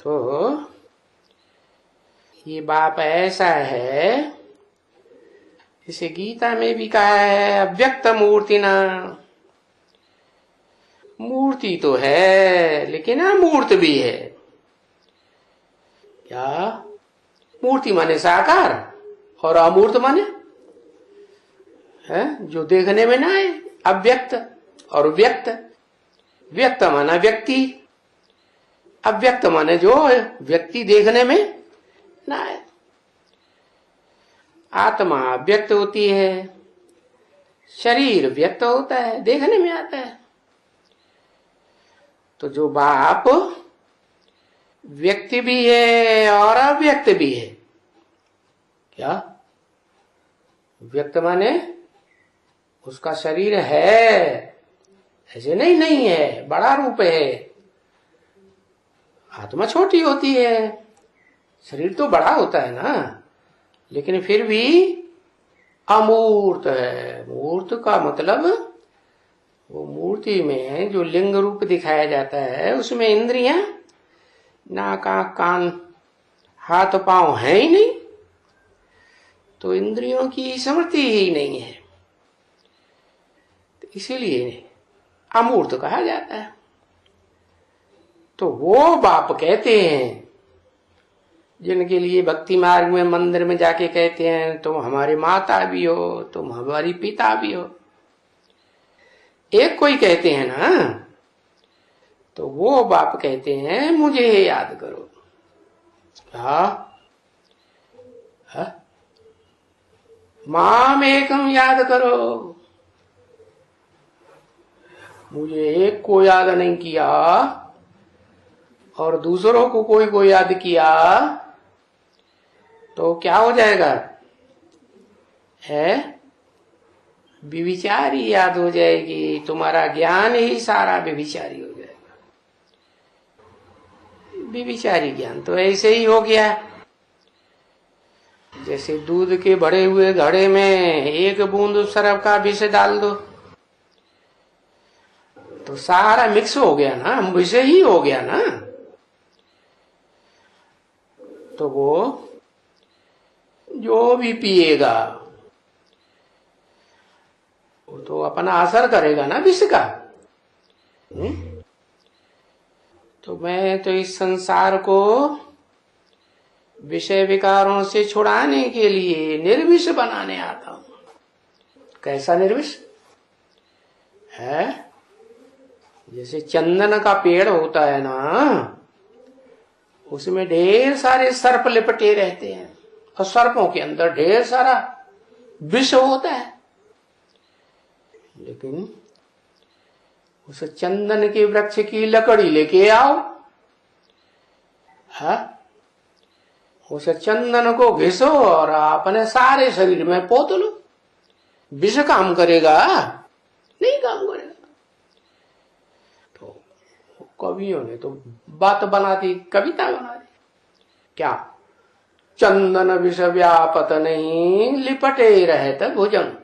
तो ये बाप ऐसा है, इसे गीता में भी कहा है अव्यक्त मूर्ति ना। मूर्ति तो है लेकिन अमूर्त भी है। क्या? मूर्ति माने साकार और अमूर्त माने है जो देखने में ना है, अव्यक्त और व्यक्त। व्यक्त माना व्यक्ति, अव्यक्त माने जो व्यक्ति देखने में ना है। आत्मा व्यक्त होती है, शरीर व्यक्त होता है, देखने में आता है। तो जो बाप व्यक्ति भी है और अव्यक्त भी है। क्या? व्यक्त माने उसका शरीर है, ऐसे नहीं है, बड़ा रूप है। आत्मा छोटी होती है, शरीर तो बड़ा होता है ना, लेकिन फिर भी अमूर्त है। मूर्त का मतलब वो मूर्ति में जो लिंग रूप दिखाया जाता है उसमें इंद्रियां, नाक आंख कान हाथ पांव है ही नहीं, तो इंद्रियों की स्मृति ही नहीं है, तो इसीलिए अमूर्त कहा जाता है। तो वो बाप कहते हैं जिनके लिए भक्ति मार्ग में मंदिर में जाके कहते हैं तुम हमारी माता भी हो, तुम हमारी पिता भी हो। एक कोई कहते हैं ना, तो वो बाप कहते हैं मुझे याद करो। माम एकम याद करो। मुझे एक को याद नहीं किया और दूसरों को याद किया तो क्या हो जाएगा? है व्यभिचारी याद हो जाएगी, तुम्हारा ज्ञान ही सारा व्यभिचारी हो जाएगा। व्यभिचारी ज्ञान तो ऐसे ही हो गया, जैसे दूध के भरे हुए घड़े में एक बूंद शराब का विष डाल दो तो सारा मिक्स हो गया ना, विष ही हो गया ना। तो वो जो भी पिएगा वो तो अपना असर करेगा ना विष का। तो मैं तो इस संसार को विषय विकारों से छुड़ाने के लिए निर्विष बनाने आता हूं। कैसा निर्विष है? जैसे चंदन का पेड़ होता है ना, उसमें ढेर सारे सर्प लिपटे रहते हैं और सर्पों के अंदर ढेर सारा विष होता है, लेकिन उस चंदन के वृक्ष की लकड़ी लेके आओ, उस चंदन को घिसो और अपने सारे शरीर में पोत लो। विष काम करेगा? नहीं काम करेगा। तो कवियों ने तो बात बना दी, कविता बना दी। क्या? चंदन विष व्यापत नहीं, लिपटे रहत भुजंग।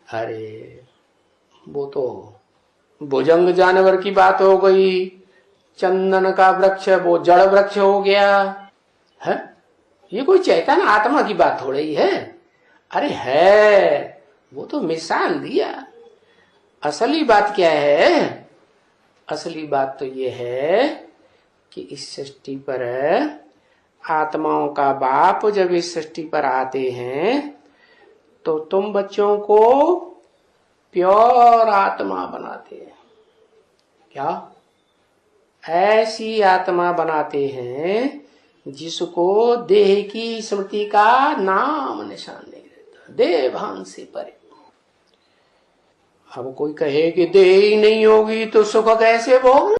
अरे वो तो भुजंग जानवर की बात हो गई, चंदन का वृक्ष वो जड़ वृक्ष हो गया है। ये कोई चैतन्य आत्मा की बात हो रही है? अरे है, वो तो मिसाल दिया। असली बात क्या है? असली बात तो ये है कि इस सृष्टि पर आत्माओं का बाप जब इस सृष्टि पर आते हैं तो तुम बच्चों को प्योर आत्मा बनाते हैं। क्या? ऐसी आत्मा बनाते हैं जिसको देह की स्मृति का नाम निशान नहीं रहता, देह भान से परे। अब कोई कहे कि देह ही नहीं होगी तो सुख कैसे भोगना?